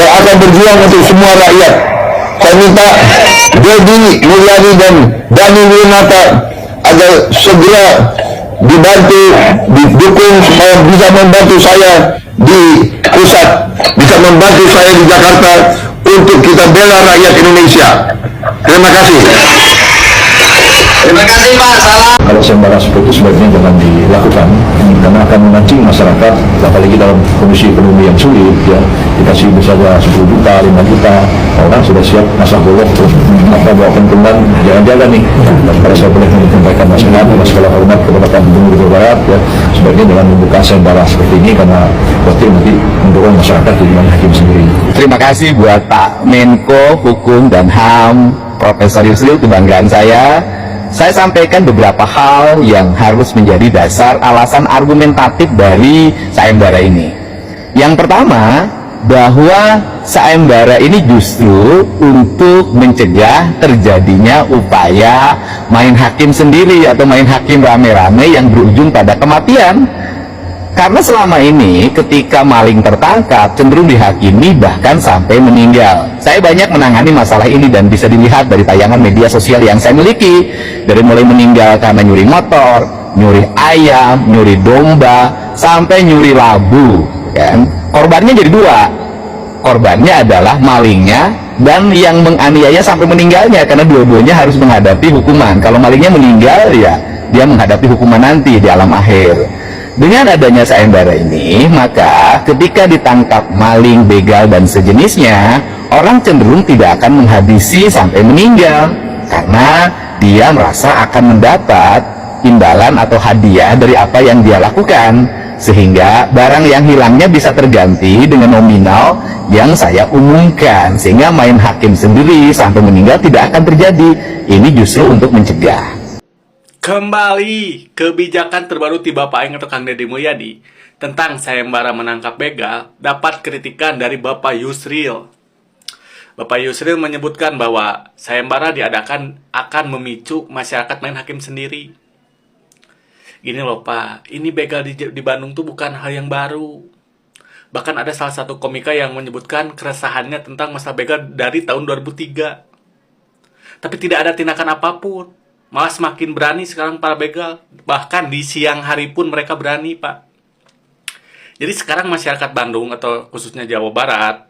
yang akan berjuang untuk semua rakyat. Saya minta Deddy Mulyadi dan Dhani Winata agar segera dibantu, didukung supaya bisa membantu saya di pusat, bisa membantu saya di Jakarta untuk kita bela rakyat Indonesia. Terima kasih. Terima kasih Pak. Salam. Kalau sayembara seperti itu sebaiknya jangan dilakukan karena akan memancing masyarakat, apalagi dalam kondisi ekonomi yang sulit ya. Dikasih saja 10 juta, 5 juta, orang sudah siap masa golok terus bawa pentungan, jangan-jangan nih. Pada saya boleh menyampaikan nasihat dengan segala hormat kepada Pak Gubernur Jawa Barat ya, sebaiknya jangan membuka sayembara seperti ini karena pasti nanti mendorong masyarakat jadi main hakim sendiri. Terima kasih buat Pak Menko Hukum dan HAM Profesor Yusril, kebanggaan saya. Saya sampaikan beberapa hal yang harus menjadi dasar alasan argumentatif dari sayembara ini. Yang pertama, bahwa sayembara ini justru untuk mencegah terjadinya upaya main hakim sendiri atau main hakim rame-rame yang berujung pada kematian. Karena selama ini ketika maling tertangkap cenderung dihakimi bahkan sampai meninggal. Saya banyak menangani masalah ini dan bisa dilihat dari tayangan media sosial yang saya miliki. Dari mulai meninggal karena nyuri motor, nyuri ayam, nyuri domba, sampai nyuri labu kan? Korbannya jadi dua. Korbannya adalah malingnya dan yang menganiaya sampai meninggalnya, karena dua-duanya harus menghadapi hukuman. Kalau malingnya meninggal ya dia menghadapi hukuman nanti di alam akhir. Dengan adanya sayembara ini, maka ketika ditangkap maling, begal, dan sejenisnya, orang cenderung tidak akan menghabisi sampai meninggal, karena dia merasa akan mendapat imbalan atau hadiah dari apa yang dia lakukan, sehingga barang yang hilangnya bisa terganti dengan nominal yang saya umumkan, sehingga main hakim sendiri sampai meninggal tidak akan terjadi. Ini justru untuk mencegah. Kembali, kebijakan terbaru di Bapak Aing atau Kang Deddy Mulyadi tentang sayembara menangkap begal dapat kritikan dari Bapak Yusril. Bapak Yusril menyebutkan bahwa sayembara diadakan akan memicu masyarakat main hakim sendiri. Gini loh Pak, ini begal di Bandung tuh bukan hal yang baru. Bahkan ada salah satu komika yang menyebutkan keresahannya tentang masalah begal dari tahun 2003. Tapi tidak ada tindakan apapun. Malah semakin berani sekarang para begal. Bahkan di siang hari pun mereka berani, Pak. Jadi sekarang masyarakat Bandung atau khususnya Jawa Barat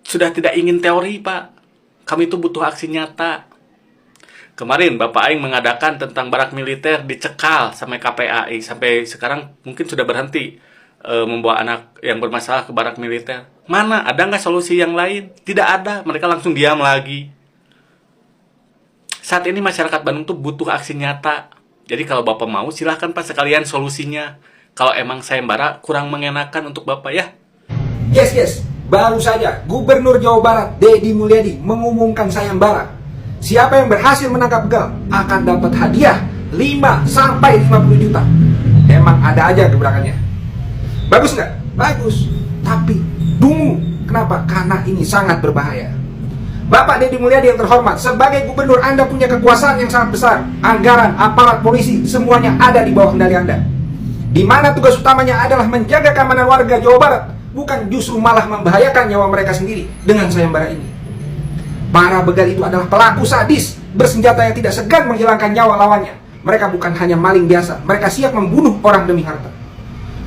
sudah tidak ingin teori, Pak. Kami itu butuh aksi nyata. Kemarin Bapak Aing mengadakan tentang barak militer dicekal sampai KPAI. Sampai sekarang mungkin sudah berhenti membawa anak yang bermasalah ke barak militer. Mana? Ada nggak solusi yang lain? Tidak ada. Mereka langsung diam lagi. Saat ini masyarakat Bandung tuh butuh aksi nyata. Jadi kalau Bapak mau, silahkan Pak sekalian solusinya. Kalau emang sayembara kurang mengenakan untuk Bapak ya. Yes. Baru saja Gubernur Jawa Barat Deddy Mulyadi mengumumkan sayembara. Siapa yang berhasil menangkap begal akan dapat hadiah 5-50 juta. Emang ada aja gebrakannya. Bagus nggak? Bagus. Tapi dungu. Kenapa? Karena ini sangat berbahaya. Bapak Deddy Mulyadi yang terhormat, sebagai gubernur Anda punya kekuasaan yang sangat besar. Anggaran, aparat, polisi, semuanya ada di bawah kendali Anda. Di mana tugas utamanya adalah menjaga keamanan warga Jawa Barat, bukan justru malah membahayakan nyawa mereka sendiri dengan sayembara ini. Para begal itu adalah pelaku sadis, bersenjata yang tidak segan menghilangkan nyawa lawannya. Mereka bukan hanya maling biasa, mereka siap membunuh orang demi harta.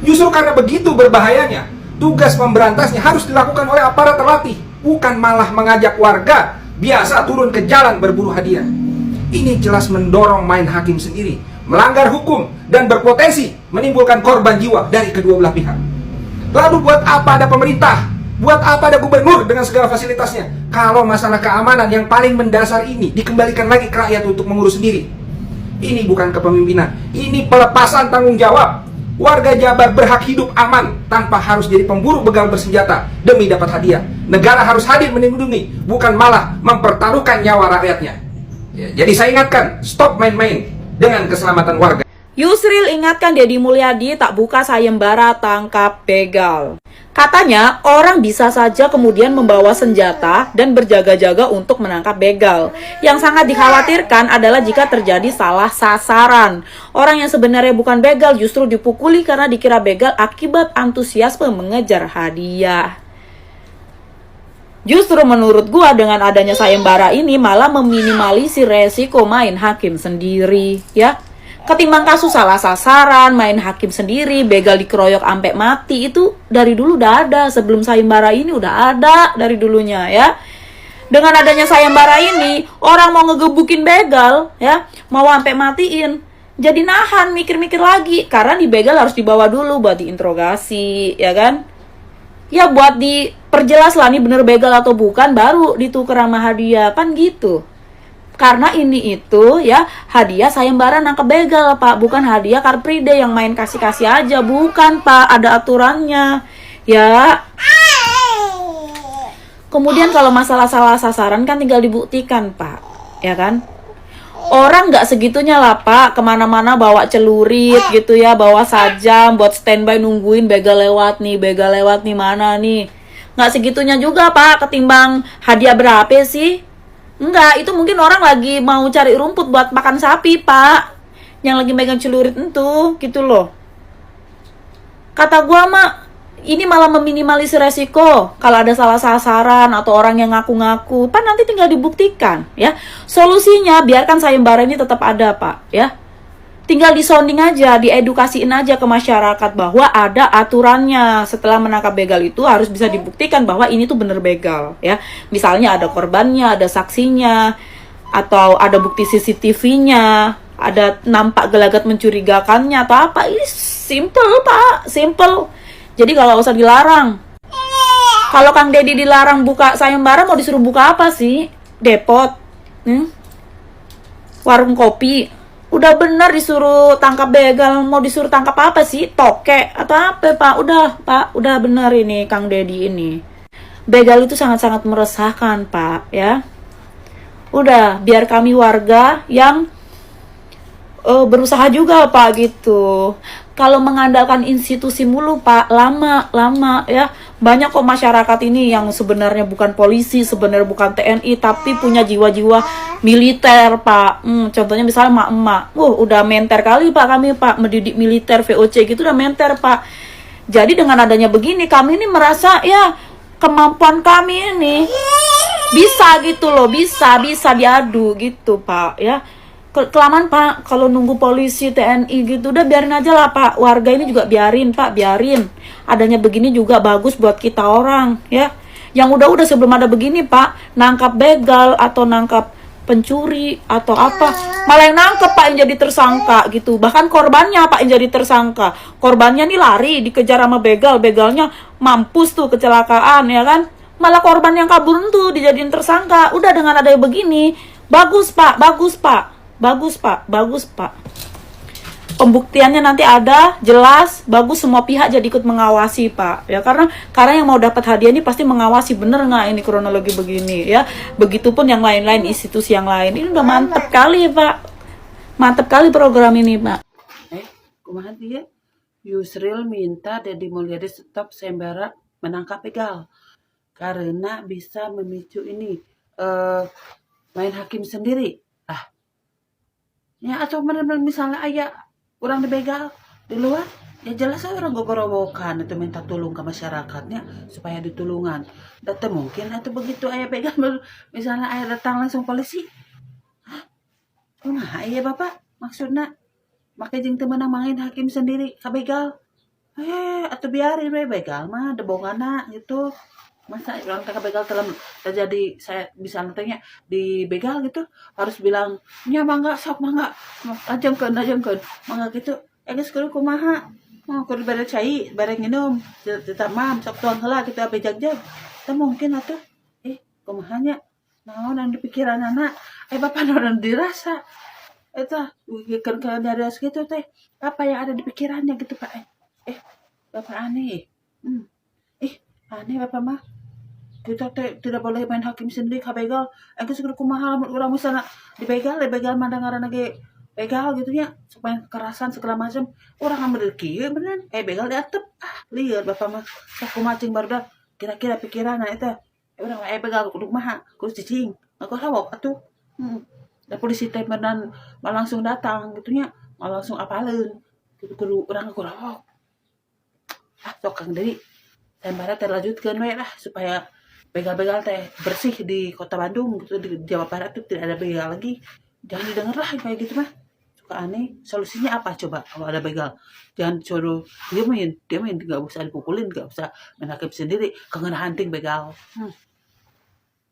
Justru karena begitu berbahayanya, tugas memberantasnya harus dilakukan oleh aparat terlatih, bukan malah mengajak warga biasa turun ke jalan berburu hadiah. Ini jelas mendorong main hakim sendiri, melanggar hukum, dan berpotensi menimbulkan korban jiwa dari kedua belah pihak. Lalu buat apa ada pemerintah? Buat apa ada gubernur dengan segala fasilitasnya? Kalau masalah keamanan yang paling mendasar ini dikembalikan lagi ke rakyat untuk mengurus sendiri. Ini bukan kepemimpinan, ini pelepasan tanggung jawab. Warga Jabar berhak hidup aman tanpa harus jadi pemburu begal bersenjata demi dapat hadiah. Negara harus hadir melindungi, bukan malah mempertaruhkan nyawa rakyatnya. Ya, jadi saya ingatkan, stop main-main dengan keselamatan warga. Yusril ingatkan Deddy Mulyadi tak buka sayembara tangkap begal. Katanya orang bisa saja kemudian membawa senjata dan berjaga-jaga untuk menangkap begal. Yang sangat dikhawatirkan adalah jika terjadi salah sasaran. Orang yang sebenarnya bukan begal justru dipukuli karena dikira begal akibat antusiasme mengejar hadiah. Justru menurut gua dengan adanya sayembara ini malah meminimalisir resiko main hakim sendiri, ya. Ketimbang kasus salah sasaran, main hakim sendiri, begal dikeroyok sampai mati, itu dari dulu udah ada. Sebelum sayembara ini udah ada dari dulunya, ya. Dengan adanya sayembara ini, orang mau ngegebukin begal, ya, mau sampai matiin, jadi nahan, mikir-mikir lagi. Karena di begal harus dibawa dulu buat diinterogasi, ya kan? Ya buat diperjelas lah nih bener begal atau bukan, baru ditukar sama hadiah, kan gitu. Karena ini itu ya hadiah sayembara nangkep begal, Pak, bukan hadiah Car Free Day yang main kasih-kasih aja, bukan, Pak, ada aturannya. Ya. Kemudian kalau masalah salah sasaran kan tinggal dibuktikan, Pak, ya kan? Orang nggak segitunya lah, Pak, kemana-mana bawa celurit gitu ya, bawa sajam buat standby nungguin begal lewat nih mana nih. Nggak segitunya juga, Pak, ketimbang hadiah berapa sih? Enggak, itu mungkin orang lagi mau cari rumput buat makan sapi, Pak. Yang lagi megang celurit itu, gitu loh. Kata gua mah, ini malah meminimalisir resiko kalau ada salah sasaran atau orang yang ngaku-ngaku. Pak, nanti tinggal dibuktikan, ya. Solusinya biarkan sayembara ini tetap ada, Pak, ya. Tinggal disounding aja, diedukasiin aja ke masyarakat bahwa ada aturannya. Setelah menangkap begal itu harus bisa dibuktikan bahwa ini tuh bener begal, ya. Misalnya ada korbannya, ada saksinya, atau ada bukti CCTV-nya, ada nampak gelagat mencurigakannya atau apa. Ini simple, Pak, simple. Jadi kalau usah dilarang. Kalau Kang Deddy dilarang buka sayembara, mau disuruh buka apa sih? Depot? Warung kopi? Udah bener disuruh tangkap begal, mau disuruh tangkap apa sih? Toke atau apa, Pak? Udah, Pak, udah bener ini Kang Deddy ini. Begal itu sangat-sangat meresahkan, Pak, ya. Udah, biar kami warga yang berusaha juga, Pak, gitu. Kalau mengandalkan institusi mulu, Pak, lama ya. Banyak kok masyarakat ini yang sebenarnya bukan polisi, sebenarnya bukan TNI, tapi punya jiwa-jiwa militer, Pak. Contohnya misalnya emak-emak. Udah menter kali, Pak, kami, Pak, mendidik militer, VOC gitu udah menter, Pak. Jadi dengan adanya begini, kami ini merasa ya kemampuan kami ini bisa gitu loh, bisa diadu gitu, Pak, ya. Kelamaan, Pak, kalau nunggu polisi, TNI gitu, udah biarin aja lah, Pak. Warga ini juga biarin, Pak, biarin. Adanya begini juga bagus buat kita orang, ya. Yang udah sebelum ada begini, Pak, nangkap begal atau nangkap pencuri atau apa, malah yang nangkep, Pak, yang jadi tersangka gitu. Bahkan korbannya, Pak, yang jadi tersangka. Korbannya nih lari, dikejar sama begal, begalnya mampus tuh kecelakaan, ya kan. Malah korban yang kabur tuh dijadiin tersangka. Udah dengan ada begini, bagus, Pak, bagus, Pak. Bagus, Pak, bagus, Pak. Pembuktiannya nanti ada, jelas, bagus, semua pihak jadi ikut mengawasi, Pak. Ya, karena yang mau dapat hadiah ini pasti mengawasi bener nggak ini kronologi begini, ya. Begitupun yang lain-lain, institusi yang lain. Ini udah mantep kali, Pak. Mantep kali program ini, Pak. Kumaha dia? Yusril minta Deddy Mulyadi stop sayembara menangkap begal karena bisa memicu ini main hakim sendiri. Ya atau benar-benar misalnya ayah orang dibegal di luar, ya jelas orang gogorowokan itu minta tolong ke masyarakatnya supaya ditulungan. Dan mungkin atau begitu ayah begal misalnya ayah datang langsung polisi. Nah ayah bapak maksudnya makanya jeung teu meunang main hakim sendiri ka begal. Atau biarin we begal mah debongana gitu. Masa orang kakak begal telah terjadi, saya bisa nantinya di begal gitu harus bilang nya mangga sok mangga ajengkeun mangga gitu geus kudu kumaha kudu bare cai bare nginum teu mah sok tuang heula gitu bejag-jag teh mungkin atuh kumahanya naon yang dipikiran anak bapak naon dirasa eta kan dari gitu teh apa yang ada di pikirannya gitu Pak bapak aneh aneh bapak mah kita tidak boleh main hakim sendiri ka begal geus kudu kumaha lamun urang misalna dibegal mah ngaranna ge begal gitu nya supaya kekerasan segala macam urang ambil kieu beneran begal diatep lieur bapak mah sok kumaha cing barudak kira-kira pikiranna eta urang begal kudu kumaha kudu cicing ngagorowok atuh da polisi teh beneran langsung datang gitu nya langsung apaleun kudu urang ngagorowok sok Kang Dedi sayembara terlanjutkeun we lah supaya begal-begal teh bersih di kota Bandung gitu, di Jawa Barat tuh tidak ada begal lagi. Jangan didengar lah kayak gitu mah. Suka aneh. Solusinya apa coba kalau ada begal? Jangan suruh dia main nggak usah dipukulin, nggak usah main hakim sendiri, kangen hunting begal.